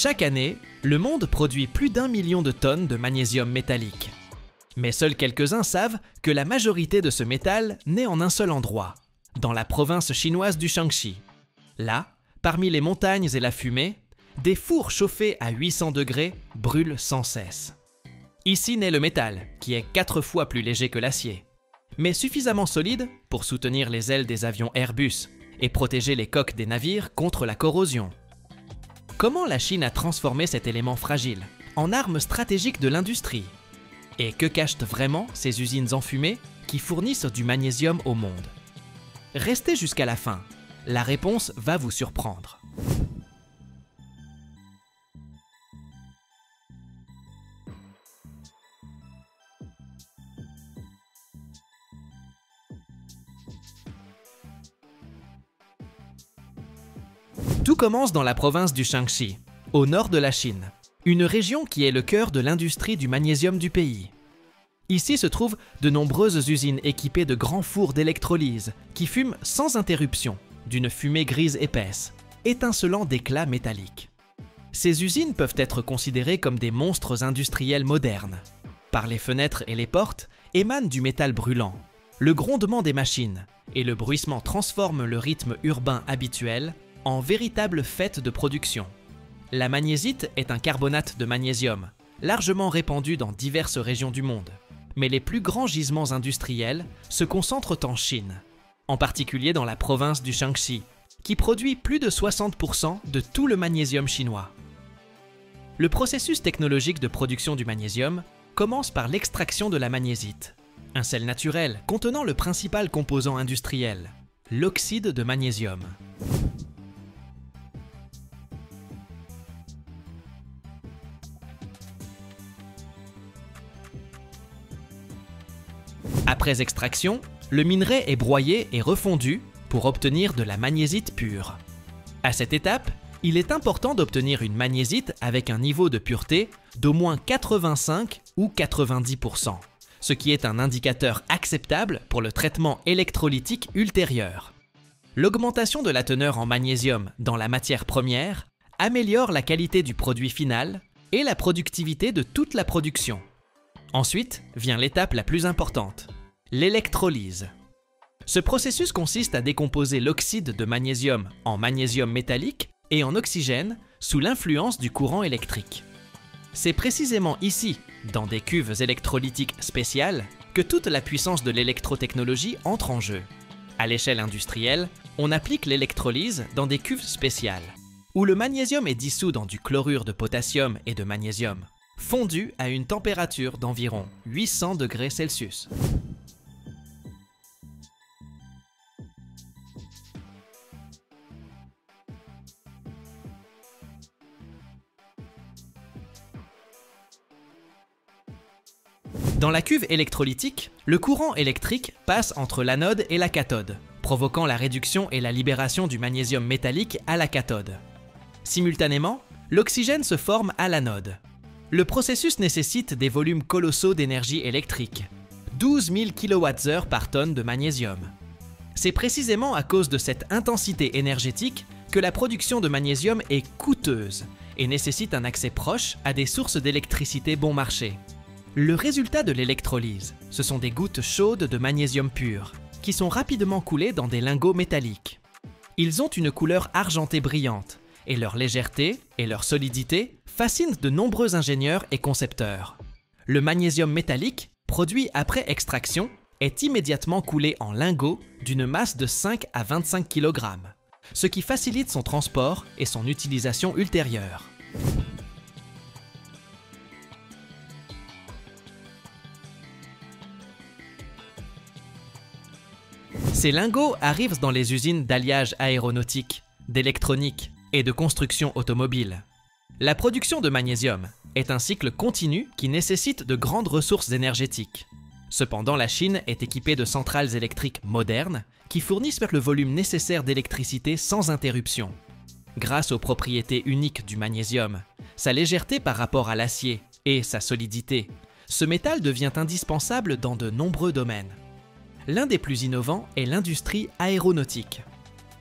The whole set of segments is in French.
Chaque année, le monde produit plus d'1 million de tonnes de magnésium métallique. Mais seuls quelques-uns savent que la majorité de ce métal naît en un seul endroit, dans la province chinoise du Shaanxi. Là, parmi les montagnes et la fumée, des fours chauffés à 800 degrés brûlent sans cesse. Ici naît le métal, qui est 4 fois plus léger que l'acier, mais suffisamment solide pour soutenir les ailes des avions Airbus et protéger les coques des navires contre la corrosion. Comment la Chine a transformé cet élément fragile en arme stratégique de l'industrie? Et que cachent vraiment ces usines enfumées qui fournissent du magnésium au monde? Restez jusqu'à la fin, la réponse va vous surprendre. Tout commence dans la province du Shaanxi, au nord de la Chine, une région qui est le cœur de l'industrie du magnésium du pays. Ici se trouvent de nombreuses usines équipées de grands fours d'électrolyse qui fument sans interruption, d'une fumée grise épaisse, étincelant d'éclats métalliques. Ces usines peuvent être considérées comme des monstres industriels modernes. Par les fenêtres et les portes émanent du métal brûlant. Le grondement des machines et le bruissement transforment le rythme urbain habituel en véritable fête de production. La magnésite est un carbonate de magnésium, largement répandu dans diverses régions du monde. Mais les plus grands gisements industriels se concentrent en Chine, en particulier dans la province du Shaanxi, qui produit plus de 60% de tout le magnésium chinois. Le processus technologique de production du magnésium commence par l'extraction de la magnésite, un sel naturel contenant le principal composant industriel, l'oxyde de magnésium. Après extraction, le minerai est broyé et refondu pour obtenir de la magnésite pure. À cette étape, il est important d'obtenir une magnésite avec un niveau de pureté d'au moins 85 ou 90%, ce qui est un indicateur acceptable pour le traitement électrolytique ultérieur. L'augmentation de la teneur en magnésium dans la matière première améliore la qualité du produit final et la productivité de toute la production. Ensuite vient l'étape la plus importante, l'électrolyse. Ce processus consiste à décomposer l'oxyde de magnésium en magnésium métallique et en oxygène sous l'influence du courant électrique. C'est précisément ici, dans des cuves électrolytiques spéciales, que toute la puissance de l'électrotechnologie entre en jeu. À l'échelle industrielle, on applique l'électrolyse dans des cuves spéciales, où le magnésium est dissous dans du chlorure de potassium et de magnésium, fondu à une température d'environ 800 degrés Celsius. Dans la cuve électrolytique, le courant électrique passe entre l'anode et la cathode, provoquant la réduction et la libération du magnésium métallique à la cathode. Simultanément, l'oxygène se forme à l'anode. Le processus nécessite des volumes colossaux d'énergie électrique, 12 000 kWh par tonne de magnésium. C'est précisément à cause de cette intensité énergétique que la production de magnésium est coûteuse et nécessite un accès proche à des sources d'électricité bon marché. Le résultat de l'électrolyse, ce sont des gouttes chaudes de magnésium pur, qui sont rapidement coulées dans des lingots métalliques. Ils ont une couleur argentée brillante, et leur légèreté et leur solidité fascinent de nombreux ingénieurs et concepteurs. Le magnésium métallique, produit après extraction, est immédiatement coulé en lingots d'une masse de 5 à 25 kg, ce qui facilite son transport et son utilisation ultérieure. Ces lingots arrivent dans les usines d'alliage aéronautique, d'électronique et de construction automobile. La production de magnésium est un cycle continu qui nécessite de grandes ressources énergétiques. Cependant, la Chine est équipée de centrales électriques modernes qui fournissent le volume nécessaire d'électricité sans interruption. Grâce aux propriétés uniques du magnésium, sa légèreté par rapport à l'acier et sa solidité, ce métal devient indispensable dans de nombreux domaines. L'un des plus innovants est l'industrie aéronautique.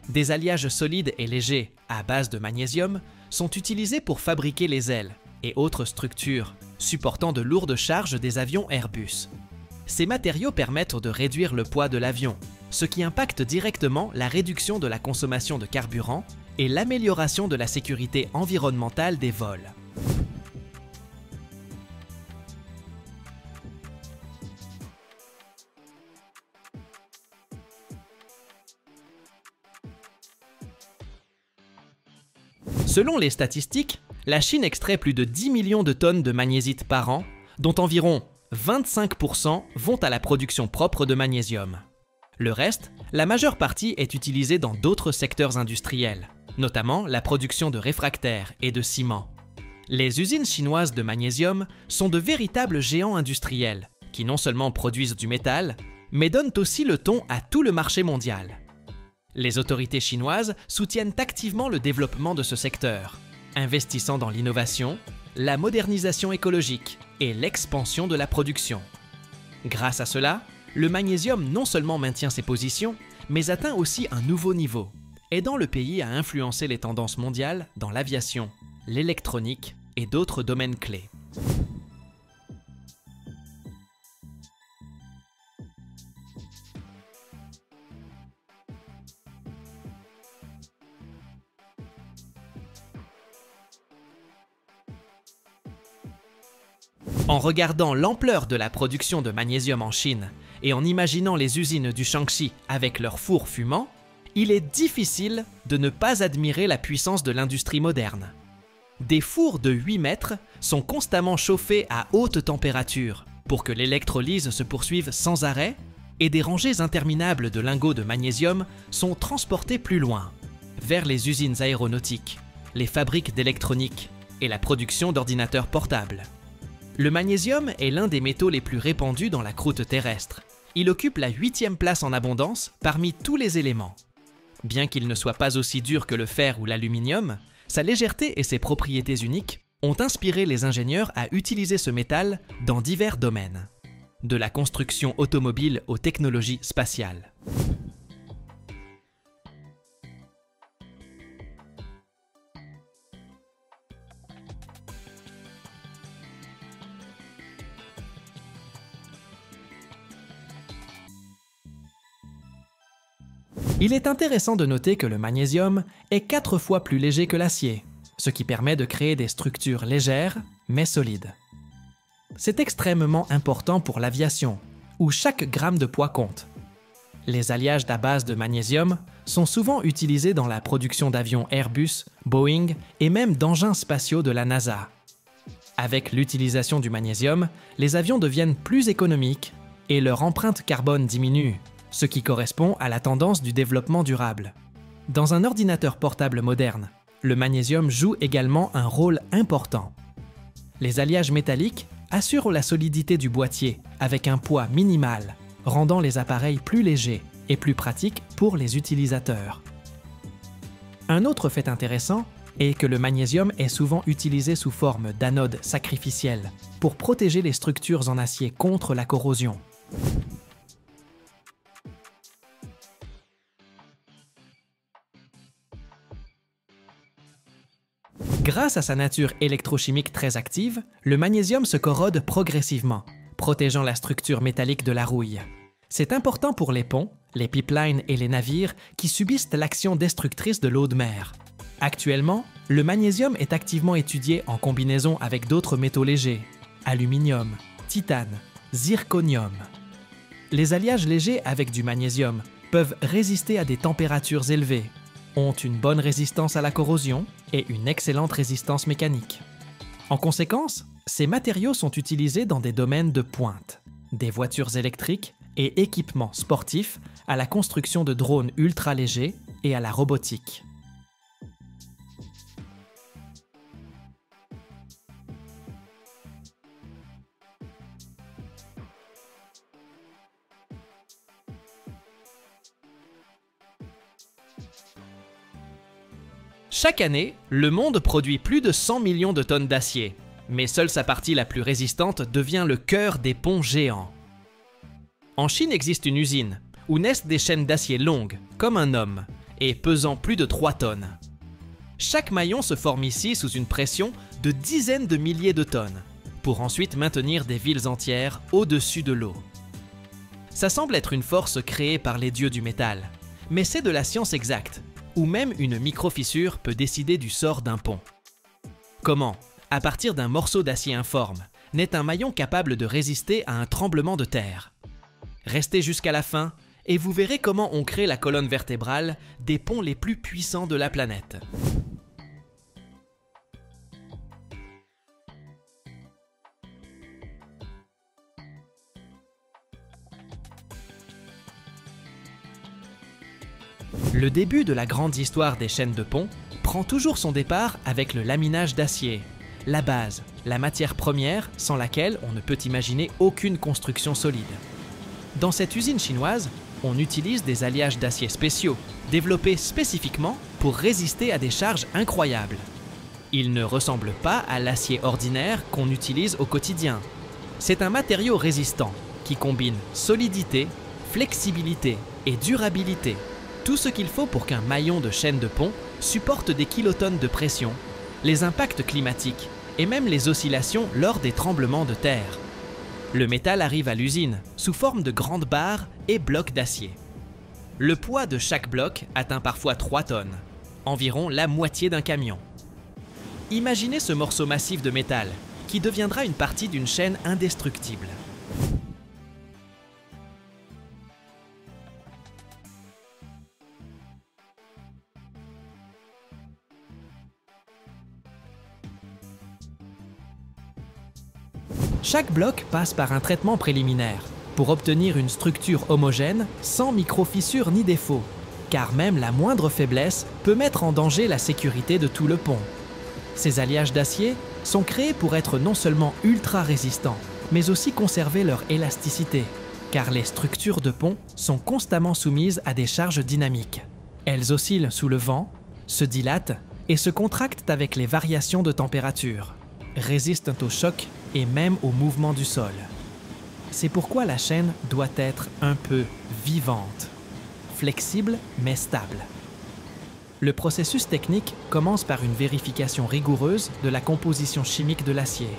Des alliages solides et légers à base de magnésium sont utilisés pour fabriquer les ailes et autres structures supportant de lourdes charges des avions Airbus. Ces matériaux permettent de réduire le poids de l'avion, ce qui impacte directement la réduction de la consommation de carburant et l'amélioration de la sécurité environnementale des vols. Selon les statistiques, la Chine extrait plus de 10 millions de tonnes de magnésites par an, dont environ 25% vont à la production propre de magnésium. Le reste, la majeure partie est utilisée dans d'autres secteurs industriels, notamment la production de réfractaires et de ciment. Les usines chinoises de magnésium sont de véritables géants industriels, qui non seulement produisent du métal, mais donnent aussi le ton à tout le marché mondial. Les autorités chinoises soutiennent activement le développement de ce secteur, investissant dans l'innovation, la modernisation écologique et l'expansion de la production. Grâce à cela, le magnésium non seulement maintient ses positions, mais atteint aussi un nouveau niveau, aidant le pays à influencer les tendances mondiales dans l'aviation, l'électronique et d'autres domaines clés. En regardant l'ampleur de la production de magnésium en Chine et en imaginant les usines du Shaanxi avec leurs fours fumants, il est difficile de ne pas admirer la puissance de l'industrie moderne. Des fours de 8 mètres sont constamment chauffés à haute température pour que l'électrolyse se poursuive sans arrêt et des rangées interminables de lingots de magnésium sont transportés plus loin, vers les usines aéronautiques, les fabriques d'électronique et la production d'ordinateurs portables. Le magnésium est l'un des métaux les plus répandus dans la croûte terrestre. Il occupe la 8e place en abondance parmi tous les éléments. Bien qu'il ne soit pas aussi dur que le fer ou l'aluminium, sa légèreté et ses propriétés uniques ont inspiré les ingénieurs à utiliser ce métal dans divers domaines, de la construction automobile aux technologies spatiales. Il est intéressant de noter que le magnésium est 4 fois plus léger que l'acier, ce qui permet de créer des structures légères mais solides. C'est extrêmement important pour l'aviation, où chaque gramme de poids compte. Les alliages à base de magnésium sont souvent utilisés dans la production d'avions Airbus, Boeing et même d'engins spatiaux de la NASA. Avec l'utilisation du magnésium, les avions deviennent plus économiques et leur empreinte carbone diminue, ce qui correspond à la tendance du développement durable. Dans un ordinateur portable moderne, le magnésium joue également un rôle important. Les alliages métalliques assurent la solidité du boîtier avec un poids minimal, rendant les appareils plus légers et plus pratiques pour les utilisateurs. Un autre fait intéressant est que le magnésium est souvent utilisé sous forme d'anode sacrificielle pour protéger les structures en acier contre la corrosion. Grâce à sa nature électrochimique très active, le magnésium se corrode progressivement, protégeant la structure métallique de la rouille. C'est important pour les ponts, les pipelines et les navires qui subissent l'action destructrice de l'eau de mer. Actuellement, le magnésium est activement étudié en combinaison avec d'autres métaux légers, aluminium, titane, zirconium. Les alliages légers avec du magnésium peuvent résister à des températures élevées, ont une bonne résistance à la corrosion et une excellente résistance mécanique. En conséquence, ces matériaux sont utilisés dans des domaines de pointe, des voitures électriques et équipements sportifs, à la construction de drones ultra légers et à la robotique. Chaque année, le monde produit plus de 100 millions de tonnes d'acier, mais seule sa partie la plus résistante devient le cœur des ponts géants. En Chine existe une usine, où naissent des chaînes d'acier longues, comme un homme, et pesant plus de 3 tonnes. Chaque maillon se forme ici sous une pression de dizaines de milliers de tonnes, pour ensuite maintenir des villes entières au-dessus de l'eau. Ça semble être une force créée par les dieux du métal, mais c'est de la science exacte, où même une micro-fissure peut décider du sort d'un pont. Comment, à partir d'un morceau d'acier informe, naît un maillon capable de résister à un tremblement de terre? Restez jusqu'à la fin et vous verrez comment on crée la colonne vertébrale des ponts les plus puissants de la planète. Le début de la grande histoire des chaînes de pont prend toujours son départ avec le laminage d'acier, la base, la matière première sans laquelle on ne peut imaginer aucune construction solide. Dans cette usine chinoise, on utilise des alliages d'acier spéciaux, développés spécifiquement pour résister à des charges incroyables. Ils ne ressemblent pas à l'acier ordinaire qu'on utilise au quotidien. C'est un matériau résistant qui combine solidité, flexibilité et durabilité. Tout ce qu'il faut pour qu'un maillon de chaîne de pont supporte des kilotonnes de pression, les impacts climatiques et même les oscillations lors des tremblements de terre. Le métal arrive à l'usine sous forme de grandes barres et blocs d'acier. Le poids de chaque bloc atteint parfois 3 tonnes, environ la moitié d'un camion. Imaginez ce morceau massif de métal qui deviendra une partie d'une chaîne indestructible. Chaque bloc passe par un traitement préliminaire pour obtenir une structure homogène sans micro-fissures ni défauts, car même la moindre faiblesse peut mettre en danger la sécurité de tout le pont. Ces alliages d'acier sont créés pour être non seulement ultra résistants, mais aussi conserver leur élasticité, car les structures de pont sont constamment soumises à des charges dynamiques. Elles oscillent sous le vent, se dilatent et se contractent avec les variations de température, résistent au choc et même au mouvement du sol. C'est pourquoi la chaîne doit être un peu vivante, flexible mais stable. Le processus technique commence par une vérification rigoureuse de la composition chimique de l'acier.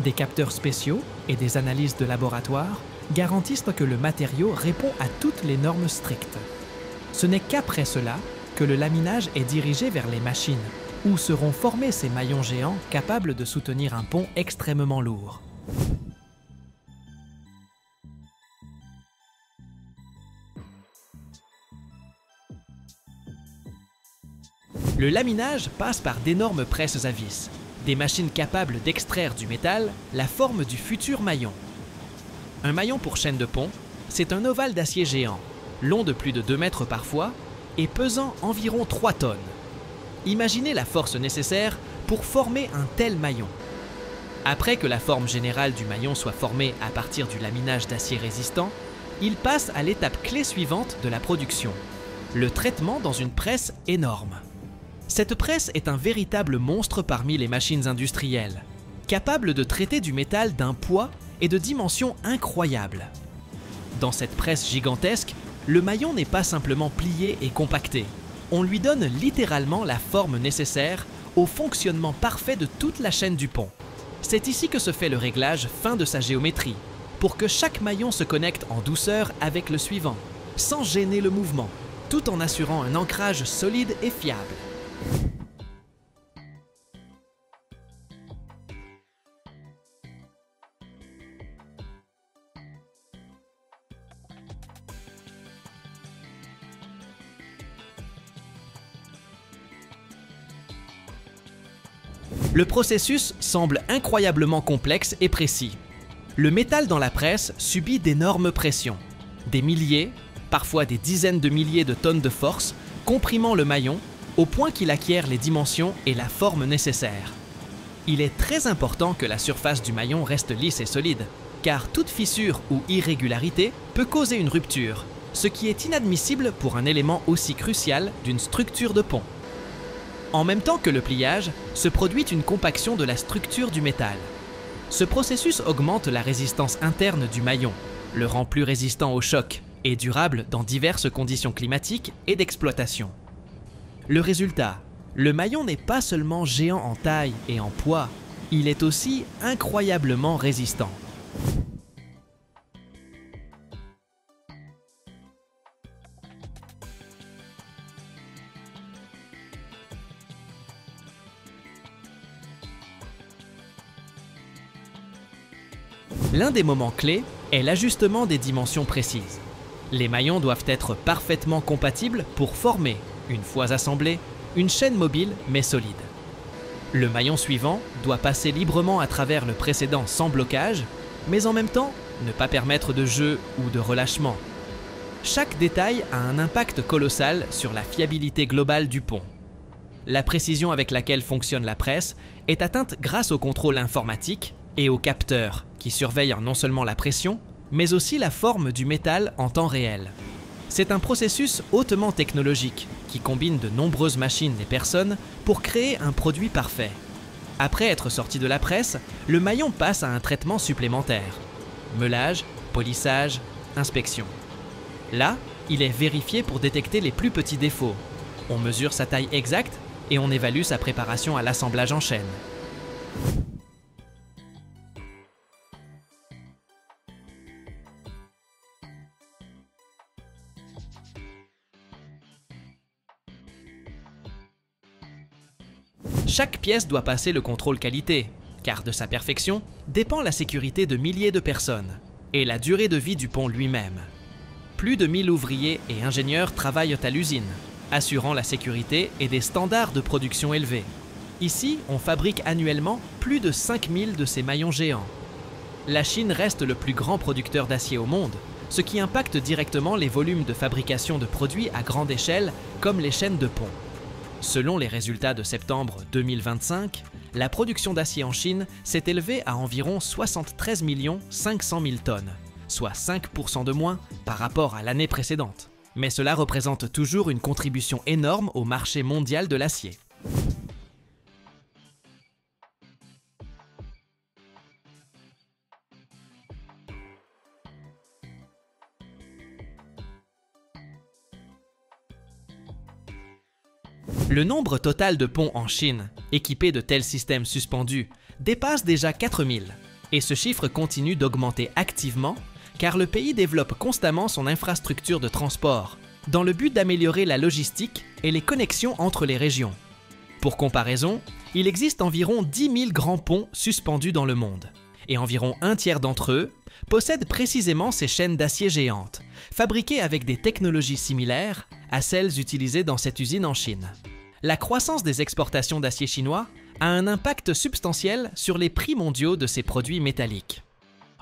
Des capteurs spéciaux et des analyses de laboratoire garantissent que le matériau répond à toutes les normes strictes. Ce n'est qu'après cela que le laminage est dirigé vers les machines, où seront formés ces maillons géants capables de soutenir un pont extrêmement lourd. Le laminage passe par d'énormes presses à vis, des machines capables d'extraire du métal la forme du futur maillon. Un maillon pour chaîne de pont, c'est un ovale d'acier géant, long de plus de 2 mètres parfois et pesant environ 3 tonnes. Imaginez la force nécessaire pour former un tel maillon. Après que la forme générale du maillon soit formée à partir du laminage d'acier résistant, il passe à l'étape clé suivante de la production, le traitement dans une presse énorme. Cette presse est un véritable monstre parmi les machines industrielles, capable de traiter du métal d'un poids et de dimensions incroyables. Dans cette presse gigantesque, le maillon n'est pas simplement plié et compacté. On lui donne littéralement la forme nécessaire au fonctionnement parfait de toute la chaîne du pont. C'est ici que se fait le réglage fin de sa géométrie, pour que chaque maillon se connecte en douceur avec le suivant, sans gêner le mouvement, tout en assurant un ancrage solide et fiable. Le processus semble incroyablement complexe et précis. Le métal dans la presse subit d'énormes pressions. Des milliers, parfois des dizaines de milliers de tonnes de force, comprimant le maillon au point qu'il acquiert les dimensions et la forme nécessaires. Il est très important que la surface du maillon reste lisse et solide, car toute fissure ou irrégularité peut causer une rupture, ce qui est inadmissible pour un élément aussi crucial d'une structure de pont. En même temps que le pliage, se produit une compaction de la structure du métal. Ce processus augmente la résistance interne du maillon, le rend plus résistant au choc et durable dans diverses conditions climatiques et d'exploitation. Le résultat, le maillon n'est pas seulement géant en taille et en poids, il est aussi incroyablement résistant. L'un des moments clés est l'ajustement des dimensions précises. Les maillons doivent être parfaitement compatibles pour former, une fois assemblés, une chaîne mobile mais solide. Le maillon suivant doit passer librement à travers le précédent sans blocage, mais en même temps ne pas permettre de jeu ou de relâchement. Chaque détail a un impact colossal sur la fiabilité globale du pont. La précision avec laquelle fonctionne la presse est atteinte grâce au contrôle informatique et aux capteurs qui surveillent non seulement la pression, mais aussi la forme du métal en temps réel. C'est un processus hautement technologique qui combine de nombreuses machines et personnes pour créer un produit parfait. Après être sorti de la presse, le maillon passe à un traitement supplémentaire. Meulage, polissage, inspection. Là, il est vérifié pour détecter les plus petits défauts. On mesure sa taille exacte et on évalue sa préparation à l'assemblage en chaîne. Chaque pièce doit passer le contrôle qualité, car de sa perfection dépend la sécurité de milliers de personnes et la durée de vie du pont lui-même. Plus de 1000 ouvriers et ingénieurs travaillent à l'usine, assurant la sécurité et des standards de production élevés. Ici, on fabrique annuellement plus de 5000 de ces maillons géants. La Chine reste le plus grand producteur d'acier au monde, ce qui impacte directement les volumes de fabrication de produits à grande échelle, comme les chaînes de ponts. Selon les résultats de septembre 2025, la production d'acier en Chine s'est élevée à environ 73 500 000 tonnes, soit 5% de moins par rapport à l'année précédente. Mais cela représente toujours une contribution énorme au marché mondial de l'acier. Le nombre total de ponts en Chine, équipés de tels systèmes suspendus, dépasse déjà 4000, et ce chiffre continue d'augmenter activement car le pays développe constamment son infrastructure de transport, dans le but d'améliorer la logistique et les connexions entre les régions. Pour comparaison, il existe environ 10 000 grands ponts suspendus dans le monde, et environ un tiers d'entre eux possèdent précisément ces chaînes d'acier géantes, fabriquées avec des technologies similaires à celles utilisées dans cette usine en Chine. La croissance des exportations d'acier chinois a un impact substantiel sur les prix mondiaux de ces produits métalliques.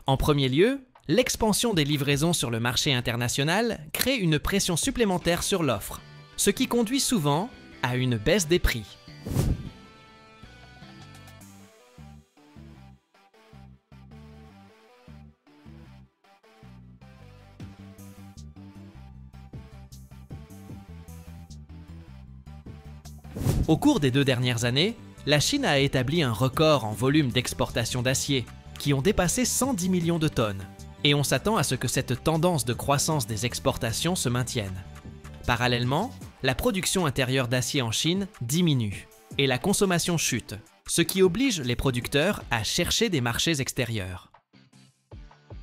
En premier lieu, l'expansion des livraisons sur le marché international crée une pression supplémentaire sur l'offre, ce qui conduit souvent à une baisse des prix. Au cours des 2 dernières années, la Chine a établi un record en volume d'exportation d'acier, qui ont dépassé 110 millions de tonnes, et on s'attend à ce que cette tendance de croissance des exportations se maintienne. Parallèlement, la production intérieure d'acier en Chine diminue, et la consommation chute, ce qui oblige les producteurs à chercher des marchés extérieurs.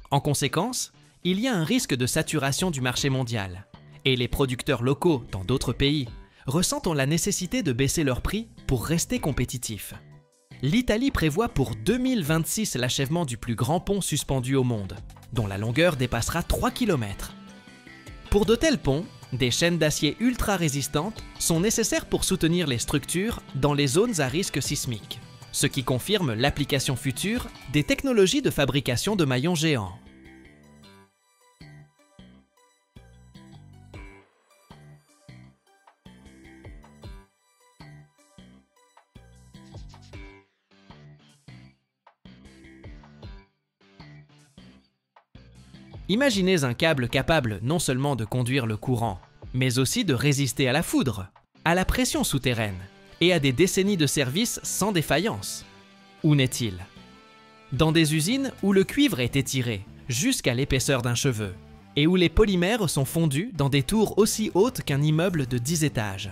En conséquence, il y a un risque de saturation du marché mondial, et les producteurs locaux dans d'autres pays ressentent la nécessité de baisser leurs prix pour rester compétitifs. L'Italie prévoit pour 2026 l'achèvement du plus grand pont suspendu au monde, dont la longueur dépassera 3 km. Pour de tels ponts, des chaînes d'acier ultra résistantes sont nécessaires pour soutenir les structures dans les zones à risque sismique, ce qui confirme l'application future des technologies de fabrication de maillons géants. Imaginez un câble capable non seulement de conduire le courant, mais aussi de résister à la foudre, à la pression souterraine et à des décennies de service sans défaillance. Où n'est-il? Dans des usines où le cuivre est étiré jusqu'à l'épaisseur d'un cheveu, et où les polymères sont fondus dans des tours aussi hautes qu'un immeuble de 10 étages.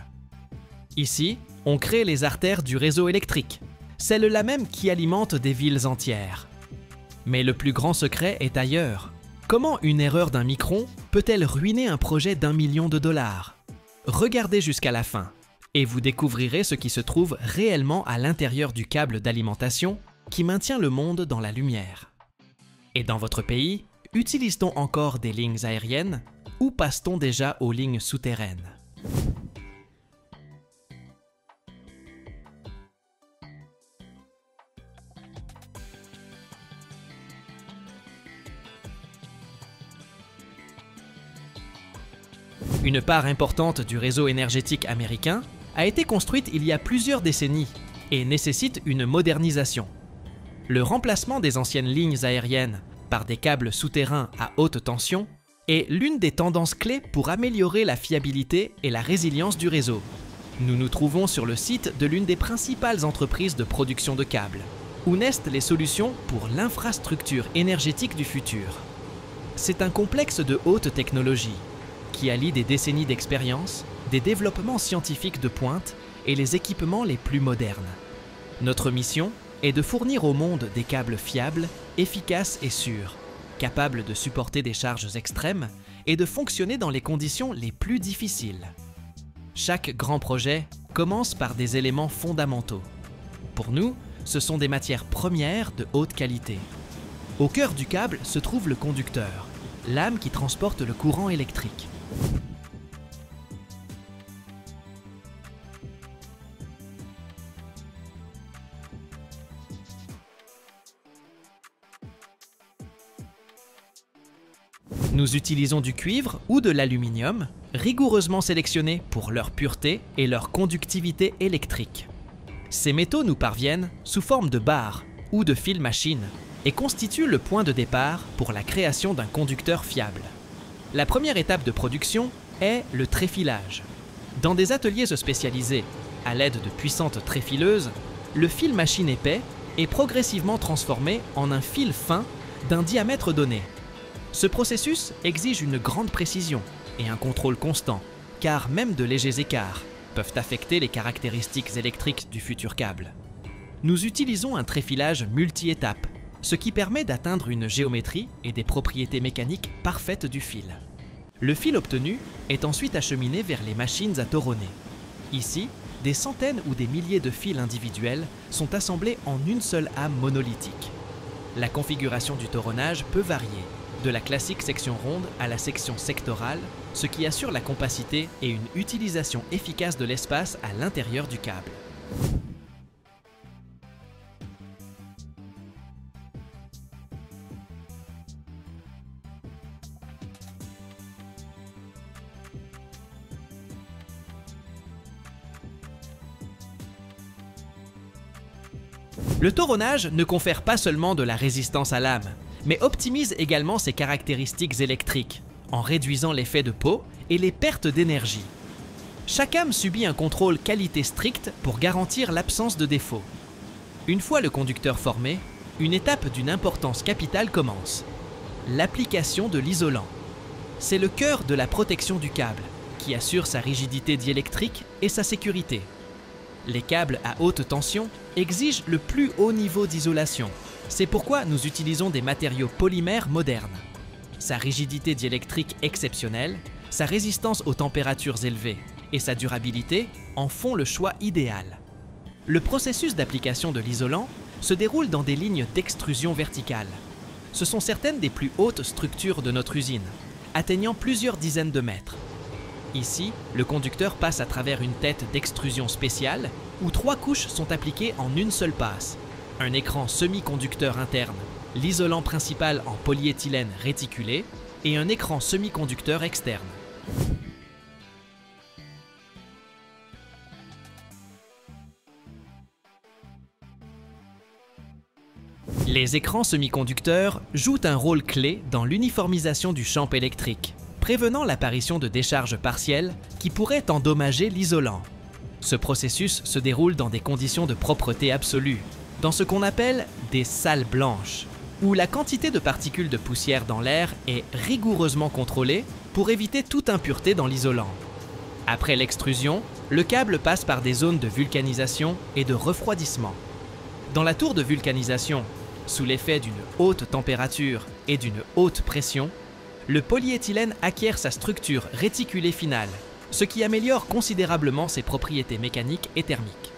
Ici, on crée les artères du réseau électrique, celles-là même qui alimentent des villes entières. Mais le plus grand secret est ailleurs. Comment une erreur d'un micron peut-elle ruiner un projet d'1 million de dollars? Regardez jusqu'à la fin, et vous découvrirez ce qui se trouve réellement à l'intérieur du câble d'alimentation qui maintient le monde dans la lumière. Et dans votre pays, utilise-t-on encore des lignes aériennes ou passe-t-on déjà aux lignes souterraines? Une part importante du réseau énergétique américain a été construite il y a plusieurs décennies et nécessite une modernisation. Le remplacement des anciennes lignes aériennes par des câbles souterrains à haute tension est l'une des tendances clés pour améliorer la fiabilité et la résilience du réseau. Nous nous trouvons sur le site de l'une des principales entreprises de production de câbles, où naissent les solutions pour l'infrastructure énergétique du futur. C'est un complexe de haute technologie qui allie des décennies d'expérience, des développements scientifiques de pointe et les équipements les plus modernes. Notre mission est de fournir au monde des câbles fiables, efficaces et sûrs, capables de supporter des charges extrêmes et de fonctionner dans les conditions les plus difficiles. Chaque grand projet commence par des éléments fondamentaux. Pour nous, ce sont des matières premières de haute qualité. Au cœur du câble se trouve le conducteur, l'âme qui transporte le courant électrique. Nous utilisons du cuivre ou de l'aluminium, rigoureusement sélectionnés pour leur pureté et leur conductivité électrique. Ces métaux nous parviennent sous forme de barres ou de fils machines et constituent le point de départ pour la création d'un conducteur fiable. La première étape de production est le tréfilage. Dans des ateliers spécialisés, à l'aide de puissantes tréfileuses, le fil machine épais est progressivement transformé en un fil fin d'un diamètre donné. Ce processus exige une grande précision et un contrôle constant, car même de légers écarts peuvent affecter les caractéristiques électriques du futur câble. Nous utilisons un tréfilage multi-étapes, ce qui permet d'atteindre une géométrie et des propriétés mécaniques parfaites du fil. Le fil obtenu est ensuite acheminé vers les machines à toronner. Ici, des centaines ou des milliers de fils individuels sont assemblés en une seule âme monolithique. La configuration du toronnage peut varier, de la classique section ronde à la section sectorale, ce qui assure la compacité et une utilisation efficace de l'espace à l'intérieur du câble. Le toronnage ne confère pas seulement de la résistance à lame, mais optimise également ses caractéristiques électriques, en réduisant l'effet de peau et les pertes d'énergie. Chaque âme subit un contrôle qualité strict pour garantir l'absence de défauts. Une fois le conducteur formé, une étape d'une importance capitale commence: l'application de l'isolant. C'est le cœur de la protection du câble, qui assure sa rigidité diélectrique et sa sécurité. Les câbles à haute tension exigent le plus haut niveau d'isolation. C'est pourquoi nous utilisons des matériaux polymères modernes. Sa rigidité diélectrique exceptionnelle, sa résistance aux températures élevées et sa durabilité en font le choix idéal. Le processus d'application de l'isolant se déroule dans des lignes d'extrusion verticale. Ce sont certaines des plus hautes structures de notre usine, atteignant plusieurs dizaines de mètres. Ici, le conducteur passe à travers une tête d'extrusion spéciale où 3 couches sont appliquées en une seule passe. Un écran semi-conducteur interne, l'isolant principal en polyéthylène réticulé et un écran semi-conducteur externe. Les écrans semi-conducteurs jouent un rôle clé dans l'uniformisation du champ électrique, prévenant l'apparition de décharges partielles qui pourraient endommager l'isolant. Ce processus se déroule dans des conditions de propreté absolue, dans ce qu'on appelle des salles blanches. où la quantité de particules de poussière dans l'air est rigoureusement contrôlée pour éviter toute impureté dans l'isolant. Après l'extrusion, le câble passe par des zones de vulcanisation et de refroidissement. Dans la tour de vulcanisation, sous l'effet d'une haute température et d'une haute pression, le polyéthylène acquiert sa structure réticulée finale, ce qui améliore considérablement ses propriétés mécaniques et thermiques.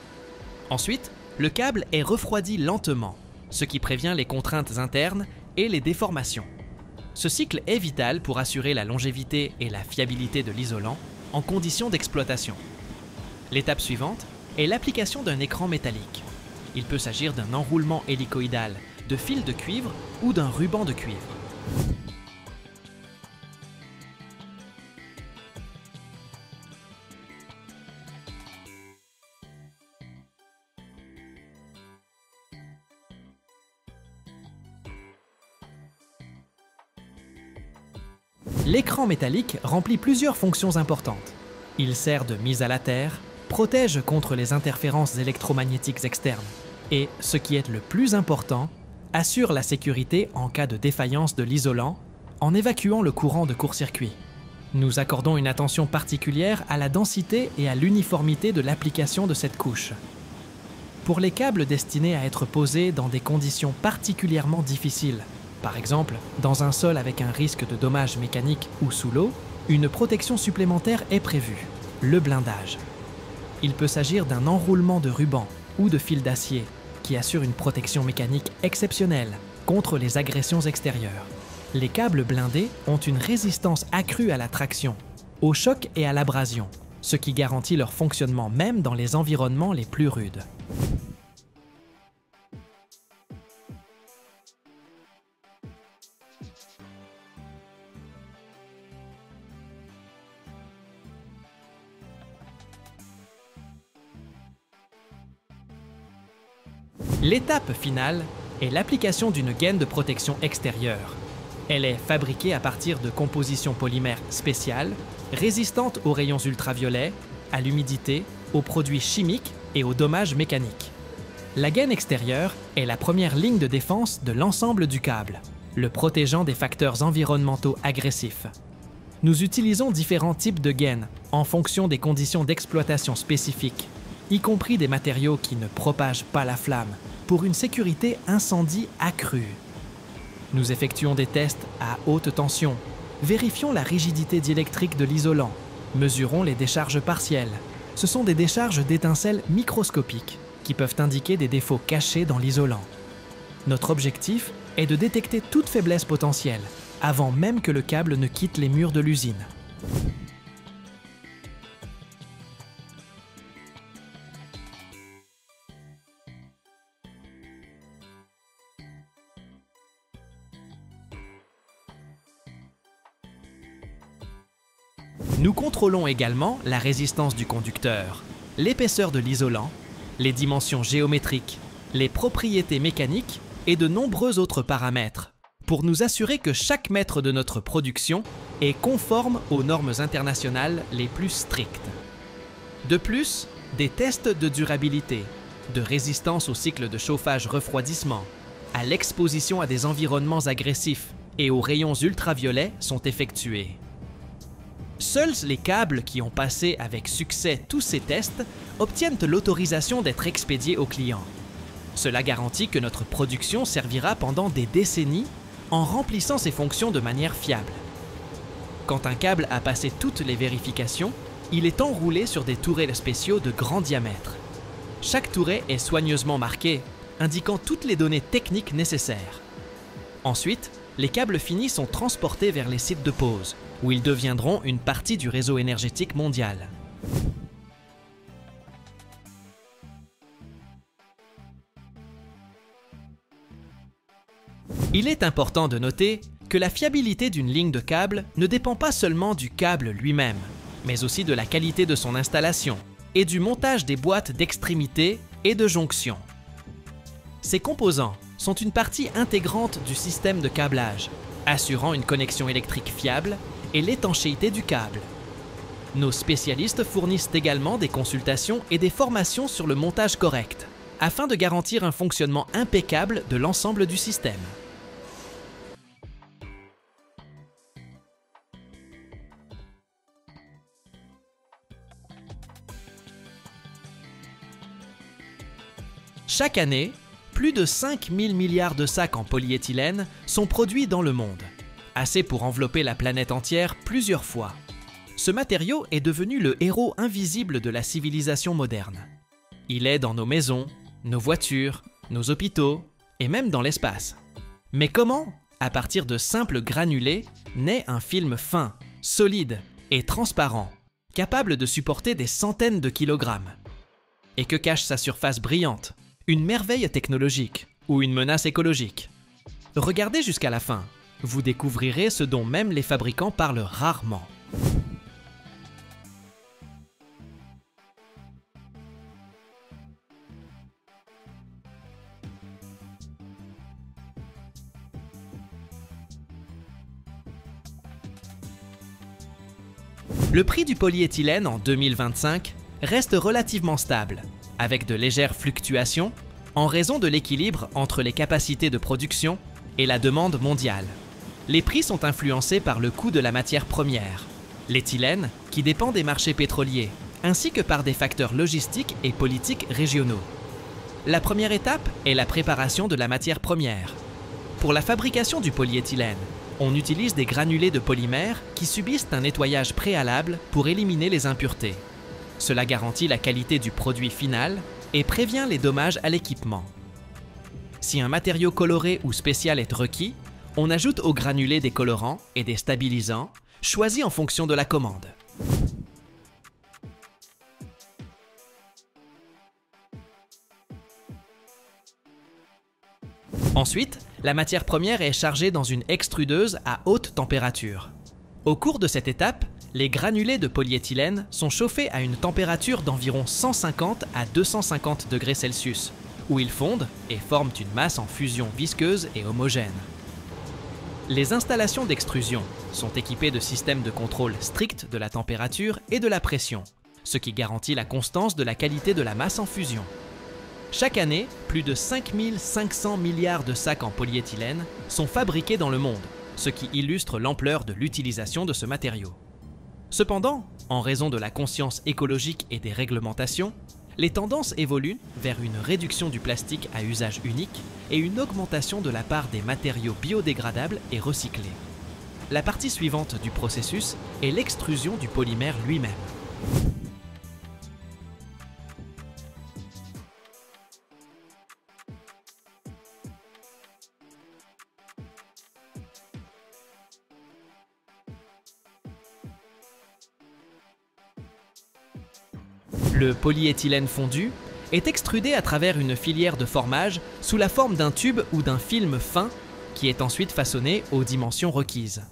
Ensuite, le câble est refroidi lentement, ce qui prévient les contraintes internes et les déformations. Ce cycle est vital pour assurer la longévité et la fiabilité de l'isolant en conditions d'exploitation. L'étape suivante est l'application d'un écran métallique. Il peut s'agir d'un enroulement hélicoïdal, de fils de cuivre ou d'un ruban de cuivre. L'écran métallique remplit plusieurs fonctions importantes. Il sert de mise à la terre, protège contre les interférences électromagnétiques externes et, ce qui est le plus important, assure la sécurité en cas de défaillance de l'isolant en évacuant le courant de court-circuit. Nous accordons une attention particulière à la densité et à l'uniformité de l'application de cette couche. Pour les câbles destinés à être posés dans des conditions particulièrement difficiles, par exemple dans un sol avec un risque de dommages mécaniques ou sous l'eau, une protection supplémentaire est prévue, le blindage. Il peut s'agir d'un enroulement de ruban ou de fil d'acier qui assure une protection mécanique exceptionnelle contre les agressions extérieures. Les câbles blindés ont une résistance accrue à la traction, au choc et à l'abrasion, ce qui garantit leur fonctionnement même dans les environnements les plus rudes. L'étape finale est l'application d'une gaine de protection extérieure. Elle est fabriquée à partir de compositions polymères spéciales, résistantes aux rayons ultraviolets, à l'humidité, aux produits chimiques et aux dommages mécaniques. La gaine extérieure est la première ligne de défense de l'ensemble du câble, le protégeant des facteurs environnementaux agressifs. Nous utilisons différents types de gaines en fonction des conditions d'exploitation spécifiques, y compris des matériaux qui ne propagent pas la flamme, pour une sécurité incendie accrue. Nous effectuons des tests à haute tension, vérifions la rigidité diélectrique de l'isolant, mesurons les décharges partielles. Ce sont des décharges d'étincelles microscopiques qui peuvent indiquer des défauts cachés dans l'isolant. Notre objectif est de détecter toute faiblesse potentielle, avant même que le câble ne quitte les murs de l'usine. Nous contrôlons également la résistance du conducteur, l'épaisseur de l'isolant, les dimensions géométriques, les propriétés mécaniques et de nombreux autres paramètres pour nous assurer que chaque mètre de notre production est conforme aux normes internationales les plus strictes. De plus, des tests de durabilité, de résistance au cycle de chauffage-refroidissement, à l'exposition à des environnements agressifs et aux rayons ultraviolets sont effectués. Seuls les câbles qui ont passé avec succès tous ces tests obtiennent l'autorisation d'être expédiés aux clients. Cela garantit que notre production servira pendant des décennies en remplissant ses fonctions de manière fiable. Quand un câble a passé toutes les vérifications, il est enroulé sur des tourelles spéciaux de grand diamètre. Chaque touret est soigneusement marqué, indiquant toutes les données techniques nécessaires. Ensuite, les câbles finis sont transportés vers les sites de pose, où ils deviendront une partie du réseau énergétique mondial. Il est important de noter que la fiabilité d'une ligne de câble ne dépend pas seulement du câble lui-même, mais aussi de la qualité de son installation et du montage des boîtes d'extrémité et de jonction. Ces composants sont une partie intégrante du système de câblage, assurant une connexion électrique fiable et l'étanchéité du câble. Nos spécialistes fournissent également des consultations et des formations sur le montage correct, afin de garantir un fonctionnement impeccable de l'ensemble du système. Chaque année, plus de 5 000 milliards de sacs en polyéthylène sont produits dans le monde, assez pour envelopper la planète entière plusieurs fois. Ce matériau est devenu le héros invisible de la civilisation moderne. Il est dans nos maisons, nos voitures, nos hôpitaux et même dans l'espace. Mais comment, à partir de simples granulés, naît un film fin, solide et transparent, capable de supporter des centaines de kilogrammes? Et que cache sa surface brillante? Une merveille technologique ou une menace écologique? Regardez jusqu'à la fin, vous découvrirez ce dont même les fabricants parlent rarement. Le prix du polyéthylène en 2025 reste relativement stable, avec de légères fluctuations en raison de l'équilibre entre les capacités de production et la demande mondiale. Les prix sont influencés par le coût de la matière première, l'éthylène qui dépend des marchés pétroliers, ainsi que par des facteurs logistiques et politiques régionaux. La première étape est la préparation de la matière première. Pour la fabrication du polyéthylène, on utilise des granulés de polymère qui subissent un nettoyage préalable pour éliminer les impuretés. Cela garantit la qualité du produit final et prévient les dommages à l'équipement. Si un matériau coloré ou spécial est requis, on ajoute aux granulés des colorants et des stabilisants, choisis en fonction de la commande. Ensuite, la matière première est chargée dans une extrudeuse à haute température. Au cours de cette étape, les granulés de polyéthylène sont chauffés à une température d'environ 150 à 250 degrés Celsius, où ils fondent et forment une masse en fusion visqueuse et homogène. Les installations d'extrusion sont équipées de systèmes de contrôle stricts de la température et de la pression, ce qui garantit la constance de la qualité de la masse en fusion. Chaque année, plus de 5 500 milliards de sacs en polyéthylène sont fabriqués dans le monde, ce qui illustre l'ampleur de l'utilisation de ce matériau. Cependant, en raison de la conscience écologique et des réglementations, les tendances évoluent vers une réduction du plastique à usage unique et une augmentation de la part des matériaux biodégradables et recyclés. La partie suivante du processus est l'extrusion du polymère lui-même. Le polyéthylène fondu est extrudé à travers une filière de formage sous la forme d'un tube ou d'un film fin qui est ensuite façonné aux dimensions requises.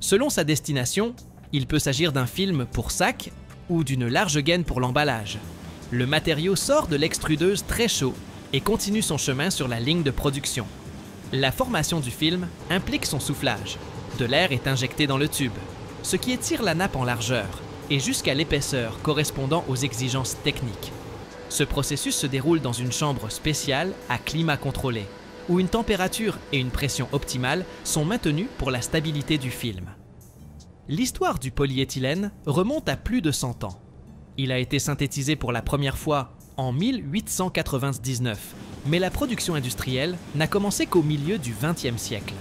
Selon sa destination, il peut s'agir d'un film pour sac ou d'une large gaine pour l'emballage. Le matériau sort de l'extrudeuse très chaud et continue son chemin sur la ligne de production. La formation du film implique son soufflage. De l'air est injecté dans le tube, ce qui étire la nappe en largeur et jusqu'à l'épaisseur correspondant aux exigences techniques. Ce processus se déroule dans une chambre spéciale à climat contrôlé, où une température et une pression optimales sont maintenues pour la stabilité du film. L'histoire du polyéthylène remonte à plus de 100 ans. Il a été synthétisé pour la première fois en 1899, mais la production industrielle n'a commencé qu'au milieu du XXe siècle.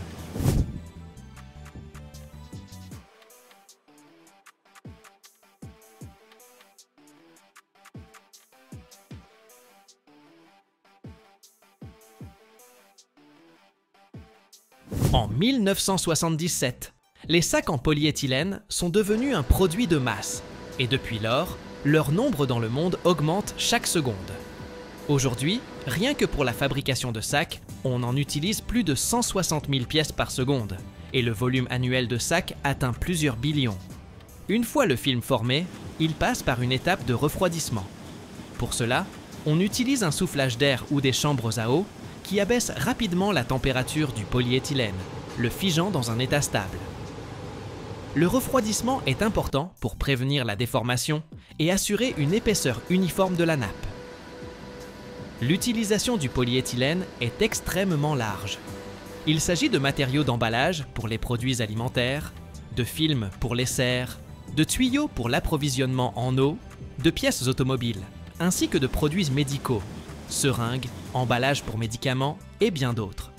En 1977, les sacs en polyéthylène sont devenus un produit de masse et depuis lors, leur nombre dans le monde augmente chaque seconde. Aujourd'hui, rien que pour la fabrication de sacs, on en utilise plus de 160 000 pièces par seconde et le volume annuel de sacs atteint plusieurs billions. Une fois le film formé, il passe par une étape de refroidissement. Pour cela, on utilise un soufflage d'air ou des chambres à eau qui abaisse rapidement la température du polyéthylène, le figeant dans un état stable. Le refroidissement est important pour prévenir la déformation et assurer une épaisseur uniforme de la nappe. L'utilisation du polyéthylène est extrêmement large. Il s'agit de matériaux d'emballage pour les produits alimentaires, de films pour les serres, de tuyaux pour l'approvisionnement en eau, de pièces automobiles, ainsi que de produits médicaux, seringues, emballages pour médicaments et bien d'autres.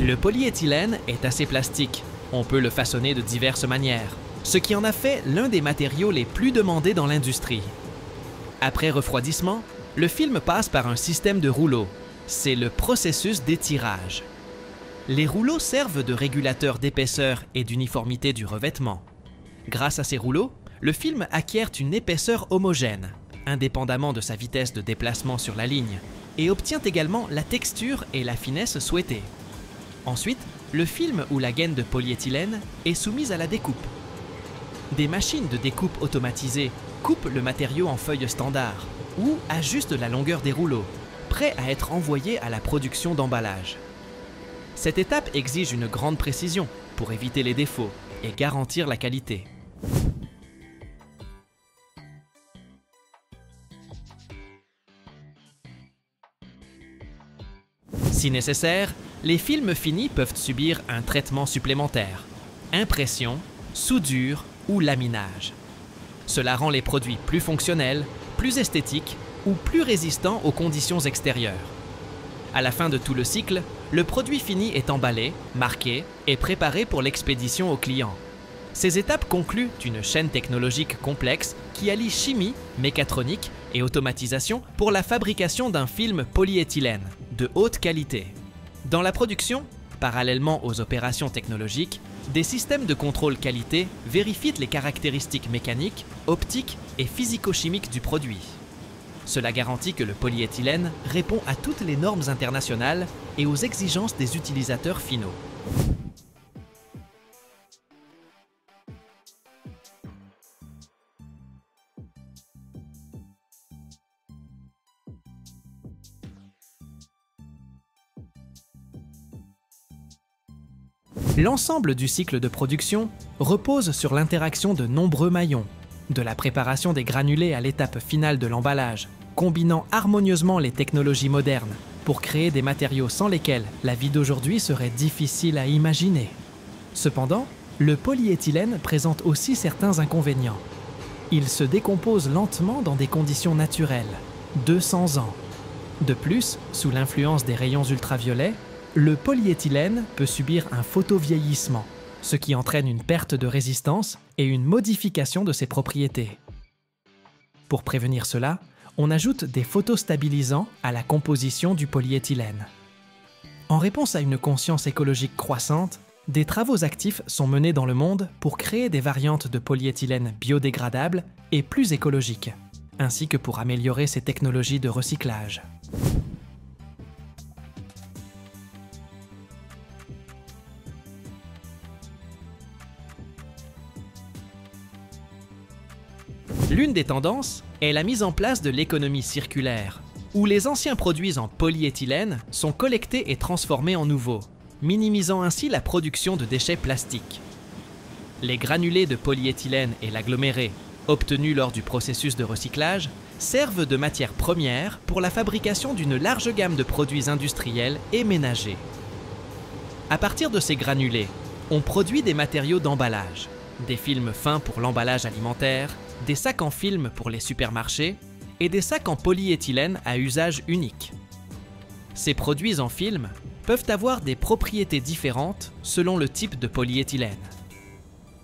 Le polyéthylène est assez plastique. On peut le façonner de diverses manières, ce qui en a fait l'un des matériaux les plus demandés dans l'industrie. Après refroidissement, le film passe par un système de rouleaux. C'est le processus d'étirage. Les rouleaux servent de régulateurs d'épaisseur et d'uniformité du revêtement. Grâce à ces rouleaux, le film acquiert une épaisseur homogène, indépendamment de sa vitesse de déplacement sur la ligne, et obtient également la texture et la finesse souhaitées. Ensuite, le film ou la gaine de polyéthylène est soumise à la découpe. Des machines de découpe automatisées coupent le matériau en feuilles standards ou ajustent la longueur des rouleaux, prêts à être envoyés à la production d'emballage. Cette étape exige une grande précision pour éviter les défauts et garantir la qualité. Si nécessaire, les films finis peuvent subir un traitement supplémentaire, impression, soudure ou laminage. Cela rend les produits plus fonctionnels, plus esthétiques ou plus résistants aux conditions extérieures. À la fin de tout le cycle, le produit fini est emballé, marqué et préparé pour l'expédition au client. Ces étapes concluent une chaîne technologique complexe qui allie chimie, mécatronique et automatisation pour la fabrication d'un film polyéthylène de haute qualité. Dans la production, parallèlement aux opérations technologiques, des systèmes de contrôle qualité vérifient les caractéristiques mécaniques, optiques et physico-chimiques du produit. Cela garantit que le polyéthylène répond à toutes les normes internationales et aux exigences des utilisateurs finaux. L'ensemble du cycle de production repose sur l'interaction de nombreux maillons, de la préparation des granulés à l'étape finale de l'emballage, combinant harmonieusement les technologies modernes pour créer des matériaux sans lesquels la vie d'aujourd'hui serait difficile à imaginer. Cependant, le polyéthylène présente aussi certains inconvénients. Il se décompose lentement dans des conditions naturelles, 200 ans. De plus, sous l'influence des rayons ultraviolets, le polyéthylène peut subir un photovieillissement, ce qui entraîne une perte de résistance et une modification de ses propriétés. Pour prévenir cela, on ajoute des photostabilisants à la composition du polyéthylène. En réponse à une conscience écologique croissante, des travaux actifs sont menés dans le monde pour créer des variantes de polyéthylène biodégradables et plus écologiques, ainsi que pour améliorer ses technologies de recyclage. L'une des tendances est la mise en place de l'économie circulaire, où les anciens produits en polyéthylène sont collectés et transformés en nouveaux, minimisant ainsi la production de déchets plastiques. Les granulés de polyéthylène et l'aggloméré, obtenus lors du processus de recyclage, servent de matière première pour la fabrication d'une large gamme de produits industriels et ménagers. À partir de ces granulés, on produit des matériaux d'emballage, des films fins pour l'emballage alimentaire, des sacs en film pour les supermarchés et des sacs en polyéthylène à usage unique. Ces produits en film peuvent avoir des propriétés différentes selon le type de polyéthylène.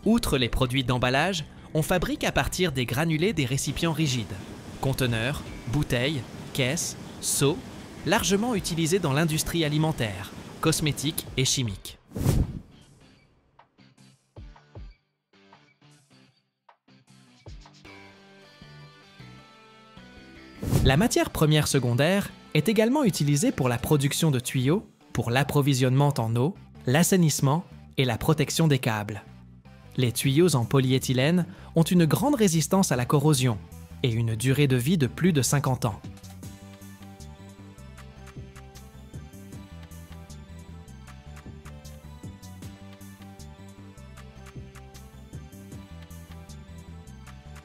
Outre les produits d'emballage, on fabrique à partir des granulés des récipients rigides, conteneurs, bouteilles, caisses, seaux, largement utilisés dans l'industrie alimentaire, cosmétique et chimique. La matière première secondaire est également utilisée pour la production de tuyaux, pour l'approvisionnement en eau, l'assainissement et la protection des câbles. Les tuyaux en polyéthylène ont une grande résistance à la corrosion et une durée de vie de plus de 50 ans.